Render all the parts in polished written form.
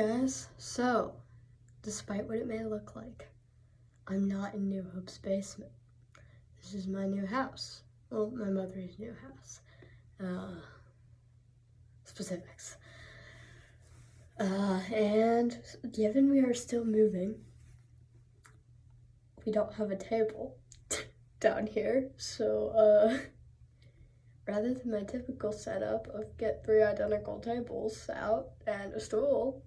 Guys, so despite what it may look like, I'm not in New Hope's basement. This is my new house. Well, my mother's new house. Specifics. And given we are still moving, we don't have a table down here, so rather than my typical setup of get 3 identical tables out and a stool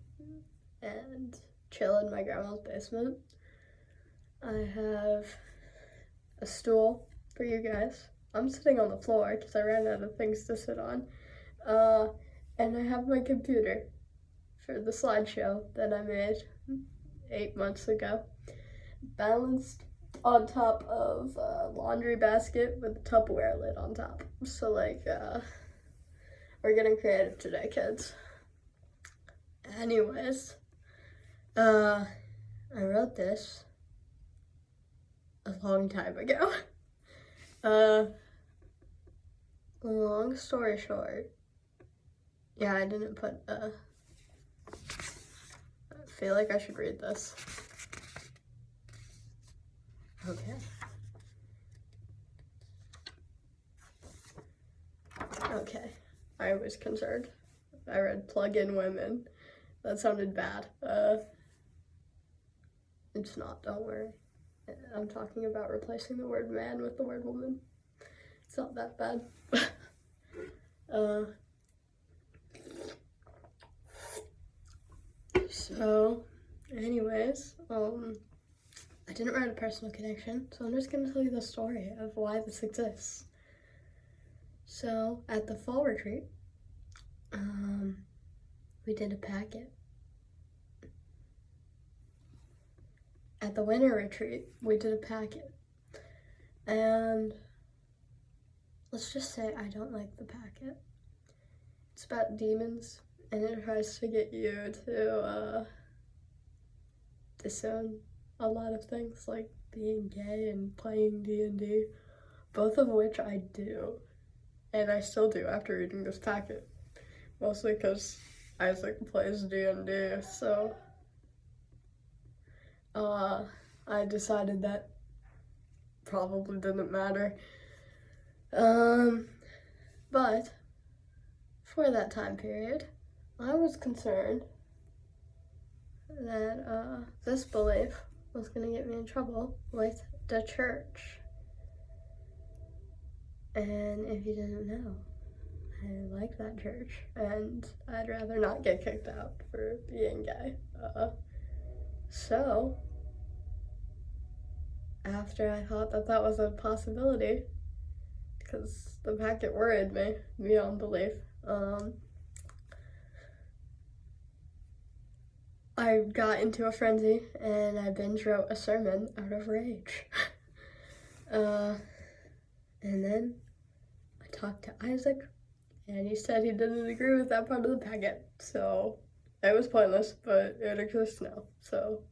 and chill in my grandma's basement, I have a stool for you guys. I'm sitting on the floor because I ran out of things to sit on. And I have my computer for the slideshow that I made 8 months ago, balanced on top of a laundry basket with a Tupperware lid on top. So we're getting creative today, kids. Anyways, I wrote this a long time ago. Long story short, yeah, I didn't put, I feel like I should read this. Okay. Okay, I was concerned. I read plug-in women. That sounded bad. It's not, don't worry. I'm talking about replacing the word man with the word woman. It's not that bad. So, anyways, I didn't write a personal connection, so I'm just gonna tell you the story of why this exists. So, at the fall retreat, we did a packet. At the winter retreat, we did a packet. And let's just say I don't like the packet. It's about demons, and it tries to get you to disown a lot of things, like being gay and playing D&D, both of which I do, and I still do after reading this packet, mostly because Isaac plays D&D, so I decided that probably didn't matter. But for that time period, I was concerned that this belief was gonna get me in trouble with the church. And if you didn't know, I like that church, and I'd rather not get kicked out for being gay. So, after I thought that that was a possibility, because the packet worried me beyond belief, I got into a frenzy and I binge wrote a sermon out of rage. And then I talked to Isaac, and he said he didn't agree with that part of the packet, so it was pointless, but it exists now, so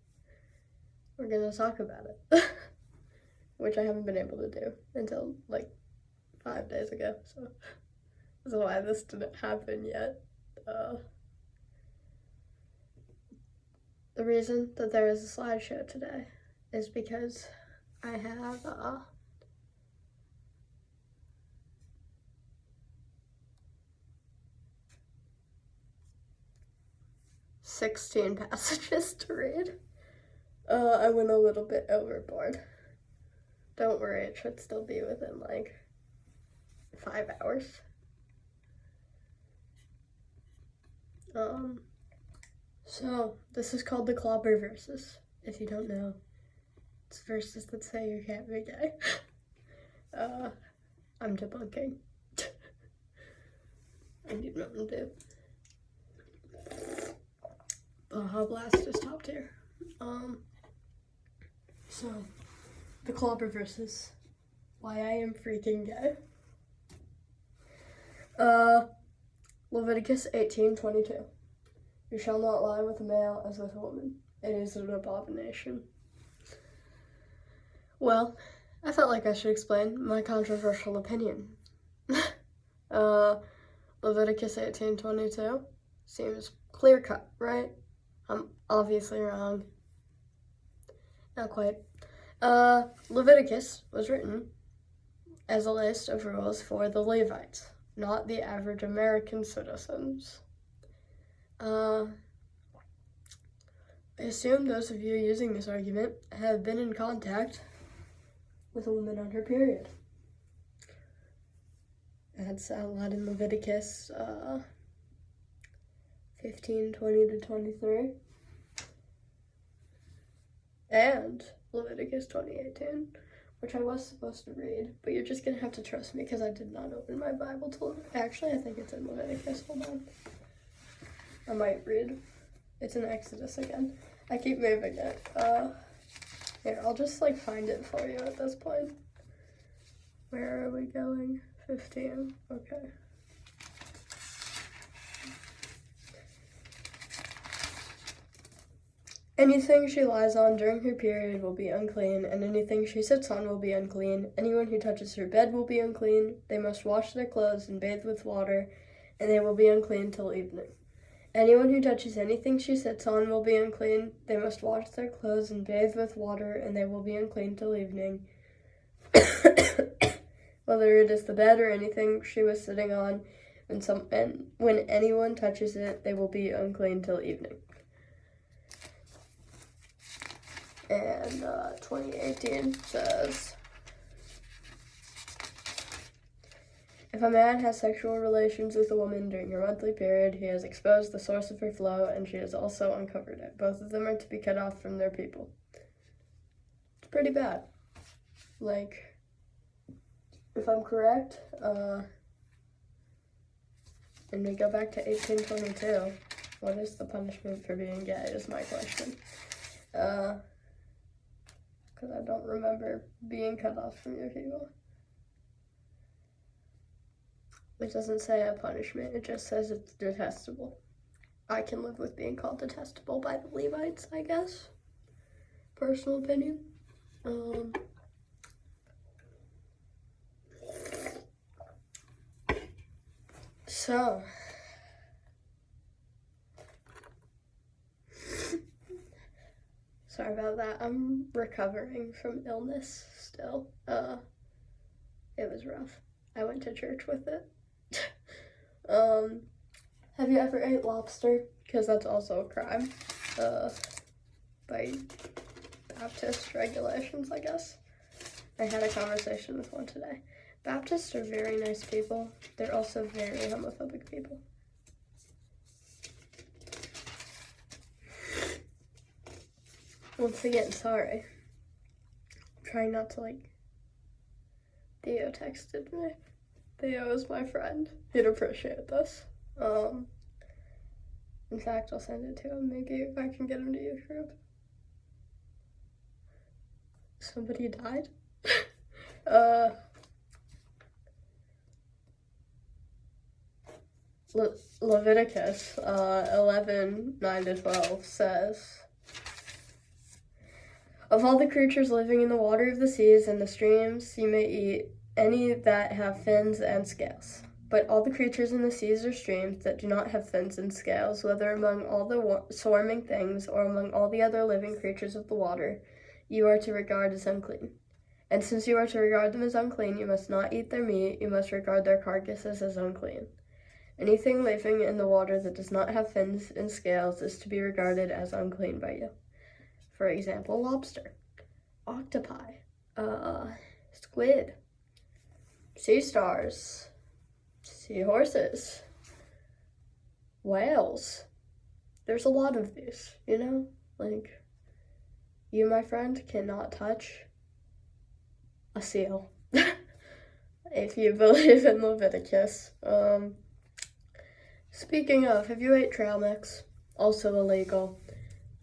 we're gonna talk about it, which I haven't been able to do until like 5 days ago, so that's why this didn't happen yet. The reason that there is a slideshow today is because I have 16 passages to read. I went a little bit overboard. Don't worry, it should still be within like 5 hours. So this is called the Clobber verses. If you don't know, it's verses that say you can't be gay. I'm debunking. I need nothing to do. Baja Blast is top tier. So, the Clobber verses. Why I am freaking gay. Leviticus 18:22. You shall not lie with a male as with a woman. It is an abomination. Well, I felt like I should explain my controversial opinion. Leviticus 18:22 seems clear-cut, right? I'm obviously wrong. Not quite. Leviticus was written as a list of rules for the Levites, not the average American citizens. I assume those of you using this argument have been in contact with a woman on her period. That's outlined in Leviticus 15:20-23, and Leviticus 20:18, which I was supposed to read, but you're just gonna have to trust me because I did not open my Bible to actually, I think it's in Leviticus. Hold on. I might read. It's in Exodus again. I keep moving it. Here, I'll just like find it for you at this point. Where are we going? 15. Okay. Anything she lies on during her period will be unclean, and anything she sits on will be unclean. Anyone who touches her bed will be unclean. They must wash their clothes and bathe with water, and they will be unclean till evening. Anyone who touches anything she sits on will be unclean. They must wash their clothes and bathe with water, and they will be unclean till evening. Whether it is the bed or anything she was sitting on, and when anyone touches it, they will be unclean till evening. And 2018 says, if a man has sexual relations with a woman during her monthly period, he has exposed the source of her flow, and she has also uncovered it. Both of them are to be cut off from their people. It's pretty bad. Like, if I'm correct, and we go back to 1822, what is the punishment for being gay is my question. Because I don't remember being cut off from your people. It doesn't say a punishment, it just says it's detestable. I can live with being called detestable by the Levites, I guess. Personal opinion. So, sorry about that. I'm recovering from illness still. It was rough. I went to church with it. Have you ever ate lobster? Because that's also a crime. By Baptist regulations, I guess. I had a conversation with one today. Baptists are very nice people. They're also very homophobic people. Once again, sorry. I'm trying not to, Theo texted me. Theo is my friend. He'd appreciate this. In fact, I'll send it to him. Maybe if I can get him to your group. Somebody died? Leviticus 11:9-12 says, of all the creatures living in the water of the seas and the streams, you may eat any that have fins and scales. But all the creatures in the seas or streams that do not have fins and scales, whether among all the swarming things or among all the other living creatures of the water, you are to regard as unclean. And since you are to regard them as unclean, you must not eat their meat, you must regard their carcasses as unclean. Anything living in the water that does not have fins and scales is to be regarded as unclean by you. For example, lobster, octopi, squid, sea stars, seahorses, whales. There's a lot of these, you, my friend, cannot touch a seal. If you believe in Leviticus. Speaking of, have you ate trail mix? Also illegal.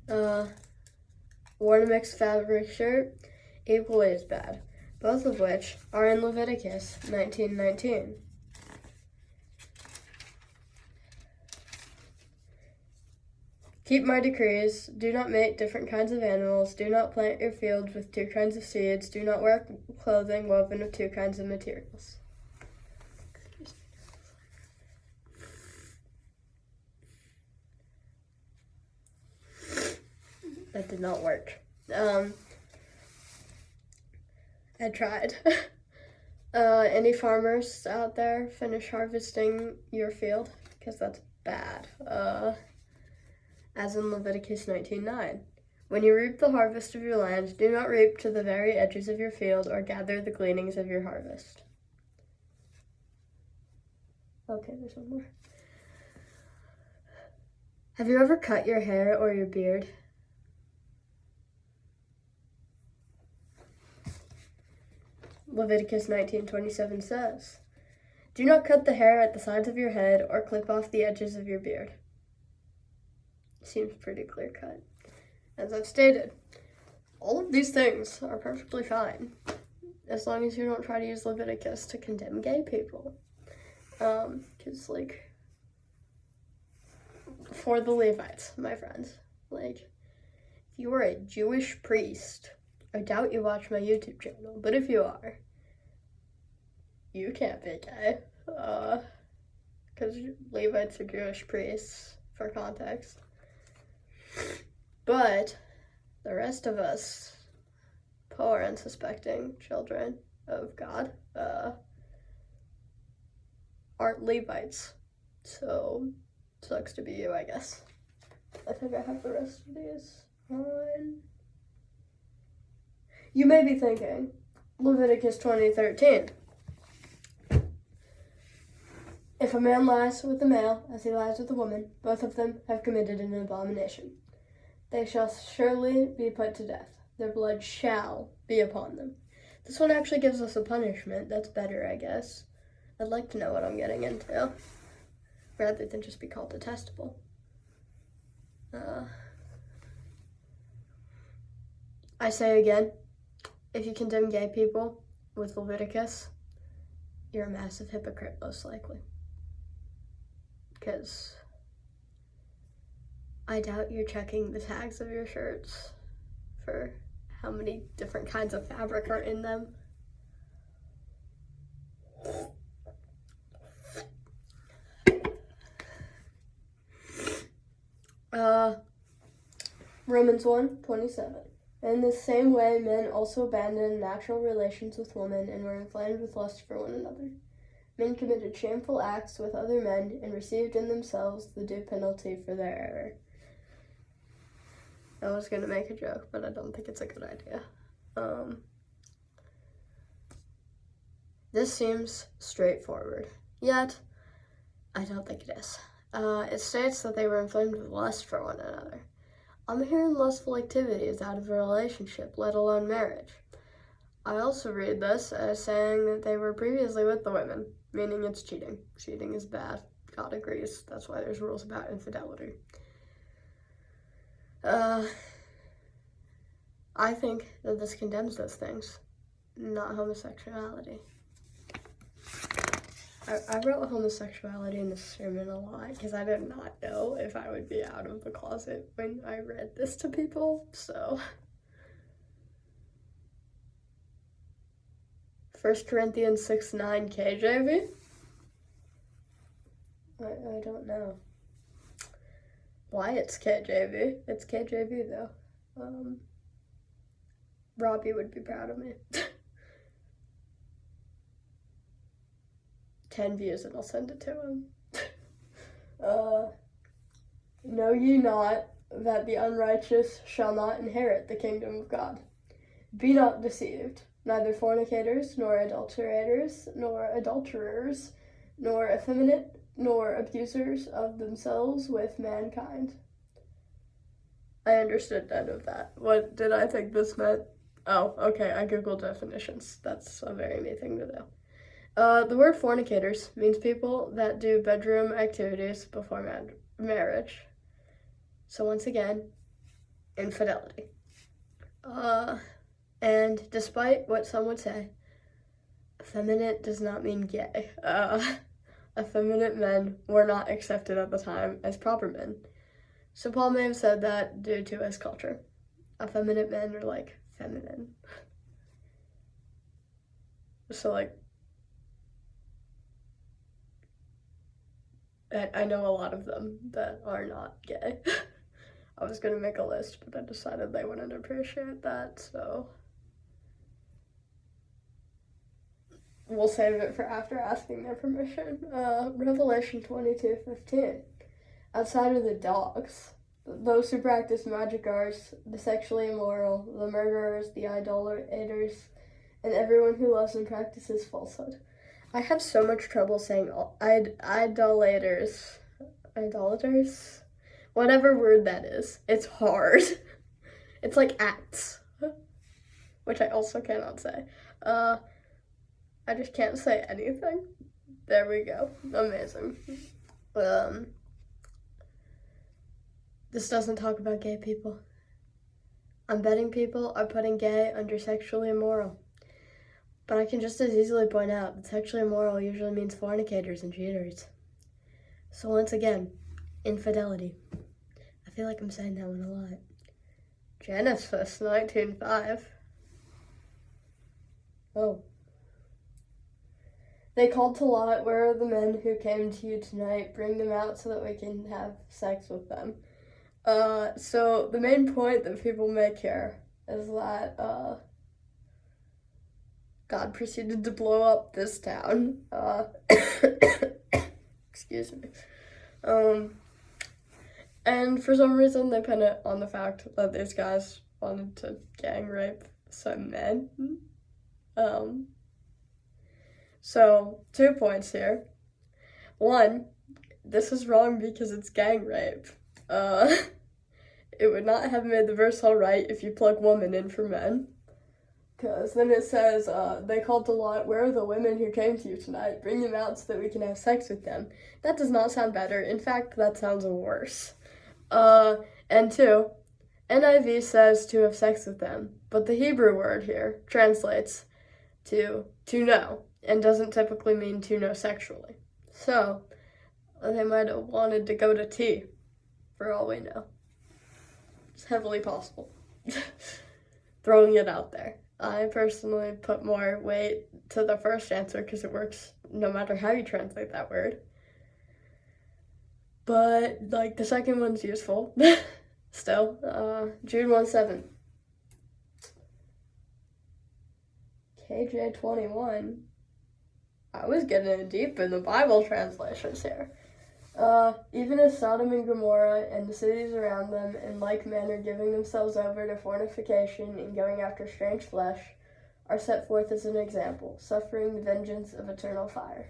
Worn a mixed fabric shirt? Equally as bad. Both of which are in Leviticus 19:19. Keep my decrees. Do not make different kinds of animals. Do not plant your fields with two kinds of seeds. Do not wear clothing woven of two kinds of materials. That did not work. I tried. Any farmers out there, finish harvesting your field, because that's bad. As in Leviticus 19:9. When you reap the harvest of your land, do not reap to the very edges of your field or gather the gleanings of your harvest. Okay, there's one more. Have you ever cut your hair or your beard? Leviticus 19:27 says, do not cut the hair at the sides of your head or clip off the edges of your beard. Seems pretty clear cut. As I've stated, all of these things are perfectly fine as long as you don't try to use Leviticus to condemn gay people. Because, like, for the Levites, my friends, like, if you are a Jewish priest, I doubt you watch my YouTube channel, but if you are, you can't be gay. Because Levites are Jewish priests, for context. But the rest of us, poor and unsuspecting children of God, aren't Levites. So, sucks to be you, I guess. I think I have the rest of these on. You may be thinking, Leviticus 20:13. If a man lies with a male as he lies with a woman, both of them have committed an abomination. They shall surely be put to death. Their blood shall be upon them. This one actually gives us a punishment. That's better, I guess. I'd like to know what I'm getting into, rather than just be called detestable. I say again, if you condemn gay people with Leviticus, you're a massive hypocrite, most likely. Because I doubt you're checking the tags of your shirts for how many different kinds of fabric are in them. Romans 1:27. In the same way, men also abandoned natural relations with women and were inflamed with lust for one another. Men committed shameful acts with other men and received in themselves the due penalty for their error. I was going to make a joke, but I don't think it's a good idea. This seems straightforward, yet I don't think it is. It states that they were inflamed with lust for one another. I'm hearing lustful activities out of a relationship, let alone marriage. I also read this as saying that they were previously with the women, meaning it's cheating. Cheating is bad. God agrees. That's why there's rules about infidelity. I think that this condemns those things, not homosexuality. I wrote homosexuality in the sermon a lot because I did not know if I would be out of the closet when I read this to people, so. 1 Corinthians 6:9 KJV? I don't know why it's KJV. It's KJV though. Robbie would be proud of me. 10 views and I'll send it to him. Know ye not that the unrighteous shall not inherit the kingdom of God? Be not deceived. Neither fornicators, nor adulterers, nor effeminate, nor abusers of themselves with mankind. I understood none of that. What did I think this meant? Oh, okay, I googled definitions. That's a very me thing to do. The word fornicators means people that do bedroom activities before marriage. So once again, infidelity. And despite what some would say, effeminate does not mean gay. Effeminate men were not accepted at the time as proper men. So Paul may have said that due to his culture. Effeminate men are like feminine. So like, I know a lot of them that are not gay. I was gonna make a list, but I decided they wouldn't appreciate that, so we'll save it for after asking their permission. Revelation 22:15. Outside of the dogs, those who practice magic arts, the sexually immoral, the murderers, the idolaters, and everyone who loves and practices falsehood. I have so much trouble saying idolaters, whatever word that is. It's hard. It's like acts, which I also cannot say. I just can't say anything. There we go. Amazing. This doesn't talk about gay people. I'm betting people are putting gay under sexually immoral. But I can just as easily point out that sexually immoral usually means fornicators and cheaters. So once again, infidelity. I feel like I'm saying that one a lot. Genesis 19:5. Oh. They called to Lot, "Where are the men who came to you tonight? Bring them out so that we can have sex with them." So the main point that people make here is that God proceeded to blow up this town. Excuse me. And for some reason they pin it on the fact that these guys wanted to gang rape some men. So 2 points here. One, this is wrong because it's gang rape. It would not have made the verse all right if you plug woman in for men. Because then it says, they called to Lot, "Where are the women who came to you tonight? Bring them out so that we can have sex with them." That does not sound better. In fact, that sounds worse. And 2, NIV says to have sex with them, but the Hebrew word here translates to know, and doesn't typically mean to know sexually. So, they might have wanted to go to tea, for all we know. It's heavily possible. Throwing it out there. I personally put more weight to the first answer because it works no matter how you translate that word. But, like, the second one's useful. Still. Jude 1:7. KJ21. I was getting deep in the Bible translations here. Even as Sodom and Gomorrah and the cities around them in like manner giving themselves over to fornication and going after strange flesh are set forth as an example, suffering the vengeance of eternal fire.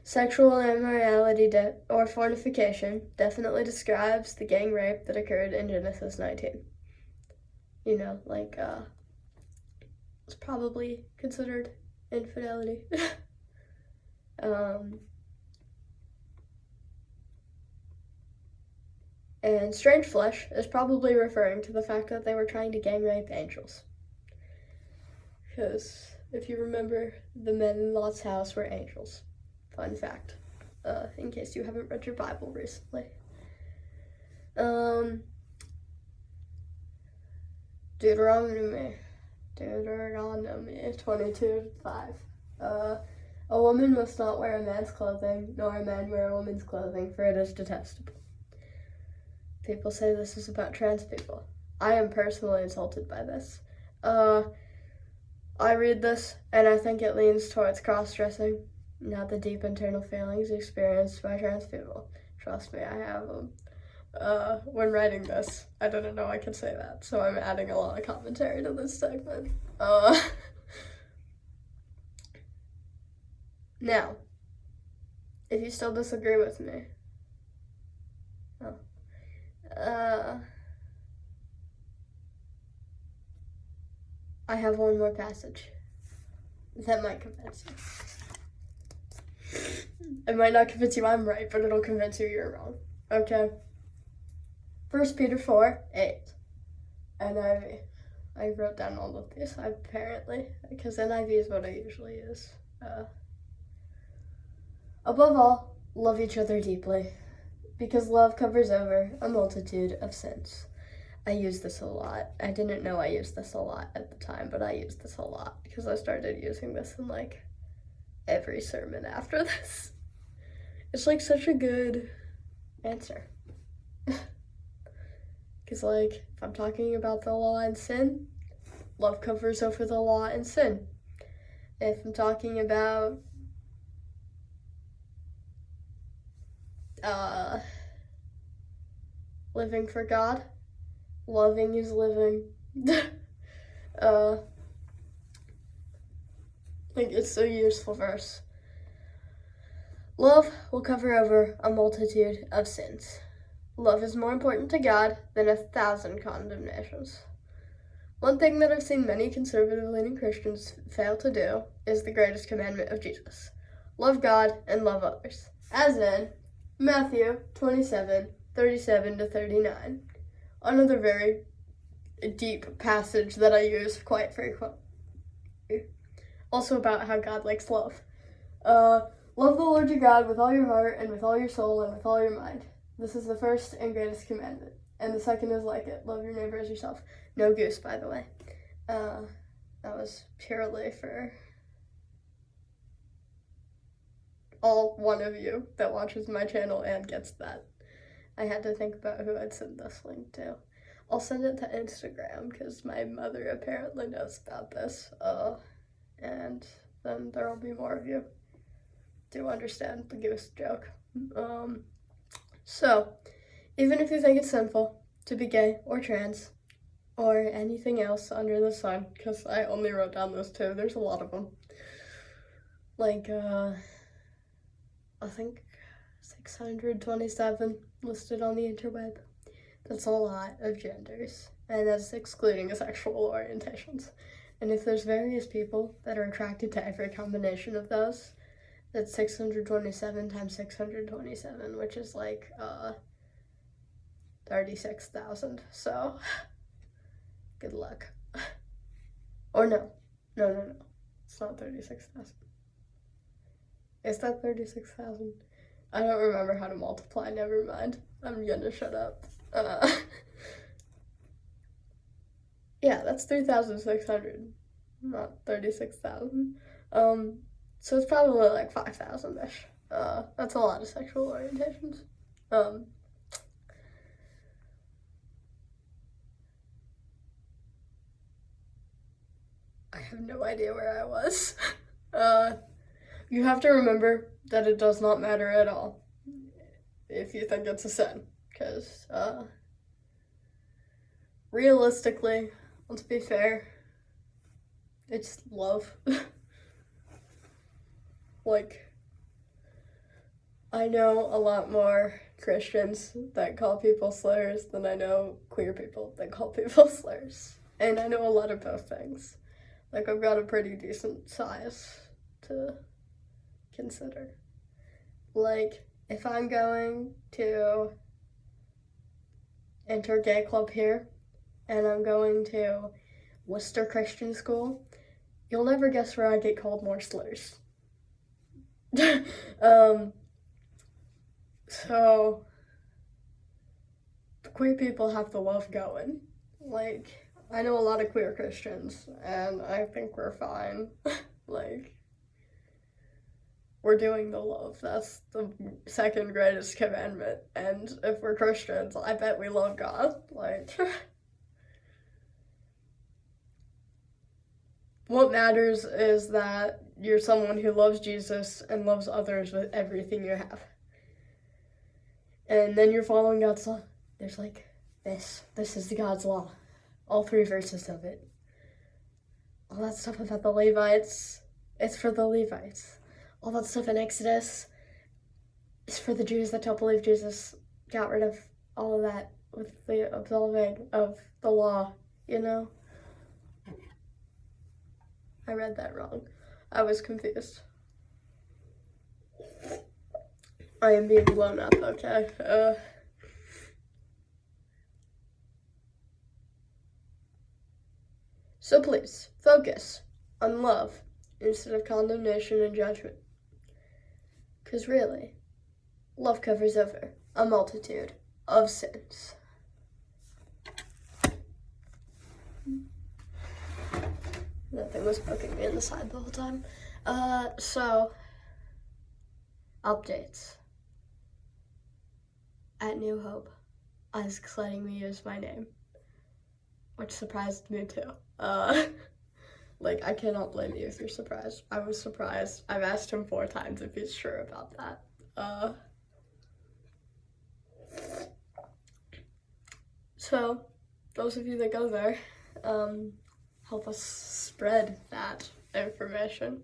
Sexual immorality or fornication definitely describes the gang rape that occurred in Genesis 19. You know, like, it's probably considered infidelity. And strange flesh is probably referring to the fact that they were trying to gang rape angels. Because if you remember, the men in Lot's house were angels. Fun fact, in case you haven't read your Bible recently. Deuteronomy 22:5. A woman must not wear a man's clothing, nor a man wear a woman's clothing, for it is detestable. People say this is about trans people. I am personally insulted by this. I read this, and I think it leans towards cross-dressing, not the deep internal feelings experienced by trans people. Trust me, I have them. When writing this, I didn't know I could say that, so I'm adding a lot of commentary to this segment. Now, if you still disagree with me, I have one more passage that might convince you. It might not convince you I'm right, but it'll convince you you're wrong. Okay. 1 Peter 4:8. NIV. I wrote down all of these, apparently, because NIV is what I usually use. Above all, love each other deeply, because love covers over a multitude of sins. I use this a lot. I didn't know I used this a lot at the time, but I used this a lot because I started using this in, like, every sermon after this. It's, like, such a good answer. Because, like, if I'm talking about the law and sin, love covers over the law and sin. If I'm talking about living for God, loving is living. Like, it's a useful verse. Love will cover over a multitude of sins. Love is more important to God than 1,000 condemnations. One thing that I've seen many conservative-leaning Christians fail to do is the greatest commandment of Jesus. Love God and love others. As in Matthew 27:37-39. Another very deep passage that I use quite frequently. Also about how God likes love. Love the Lord your God with all your heart and with all your soul and with all your mind. This is the first and greatest commandment. And the second is like it. Love your neighbor as yourself. No goose, by the way. That was purely for all one of you that watches my channel and gets that. I had to think about who I'd send this link to. I'll send it to Instagram because my mother apparently knows about this. And then there will be more of you to understand the goose joke. So, even if you think it's sinful to be gay or trans or anything else under the sun, because I only wrote down those two, there's a lot of them. Like, I think 627 listed on the interweb. That's a lot of genders, and that's excluding sexual orientations. And if there's various people that are attracted to every combination of those, that's 627 times 627, which is like 36,000. So, good luck. Or no. It's not 36,000. Is that 36,000? I don't remember how to multiply. Never mind. I'm gonna shut up. Yeah, that's 3,600, not 36,000. So it's probably like 5,000-ish. That's a lot of sexual orientations. I have no idea where I was. You have to remember that it does not matter at all if you think it's a sin, because realistically, let's be fair, it's love. Like, I know a lot more Christians that call people slurs than I know queer people that call people slurs. And I know a lot of both things. Like, I've got a pretty decent size to consider. Like, if I'm going to enter gay club here, and I'm going to Worcester Christian School, you'll never guess where I get called more slurs. So queer people have the love going. Like, I know a lot of queer Christians, and I think we're fine. Like, we're doing the love. That's the second greatest commandment. And if we're Christians, I bet we love God. Like, what matters is that you're someone who loves Jesus and loves others with everything you have. And then you're following God's law. There's like this is God's law. All 3 verses of it. All that stuff about the Levites, it's for the Levites. All that stuff in Exodus is for the Jews that don't believe Jesus got rid of all of that with the absolving of the law, you know? I read that wrong. I was confused. I am being blown up, okay? So please, focus on love instead of condemnation and judgment. Because really, love covers over a multitude of sins. That thing was poking me in the side the whole time. So, updates. At New Hope, Isaac's letting me use my name, which surprised me too. Like, I cannot blame you if you're surprised. I was surprised. I've asked him 4 times if he's sure about that. So, those of you that go there, help us spread that information.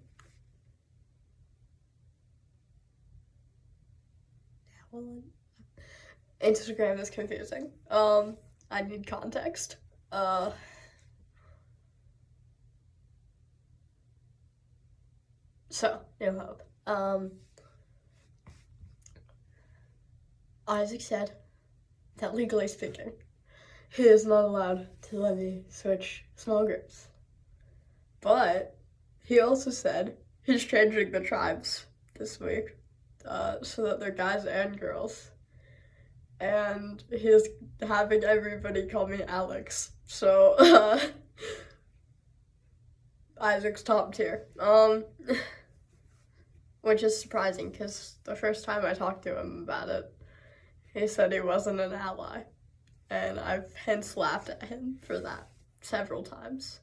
Instagram is confusing. I need context. So, New Hope. Isaac said that legally speaking, he is not allowed to let me switch small groups. But he also said he's changing the tribes this week so that they're guys and girls. And he's having everybody call me Alex. So, Isaac's top tier. Which is surprising because the first time I talked to him about it, he said he wasn't an ally. And I've hence laughed at him for that several times.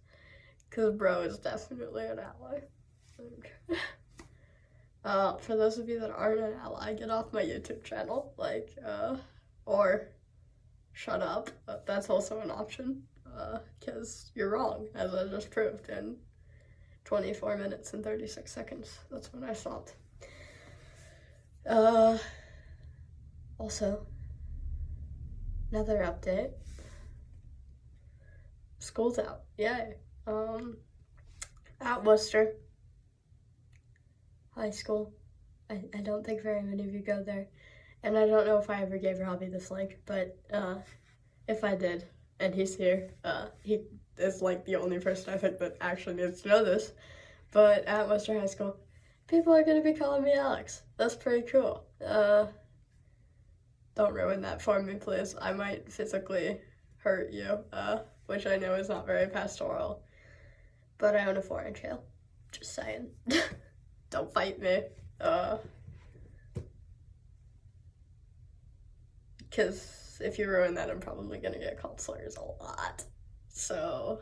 Because bro is definitely an ally. For those of you that aren't an ally, get off my YouTube channel. Or shut up. That's also an option. Because you're wrong, as I just proved in 24 minutes and 36 seconds. That's when I stopped. Also, another update. School's out. Yay. At Worcester High School. I don't think very many of you go there. And I don't know if I ever gave Robbie this link, but if I did, and he's here, he is like the only person I think that actually needs to know this. But at Worcester High School, people are gonna be calling me Alex. That's pretty cool. Don't ruin that for me, please. I might physically hurt you, which I know is not very pastoral. But I own a 4-inch heel. Just saying. Don't fight me. Because if you ruin that, I'm probably gonna get called slurs a lot. So,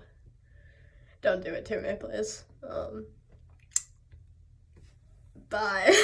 don't do it to me, please. Bye.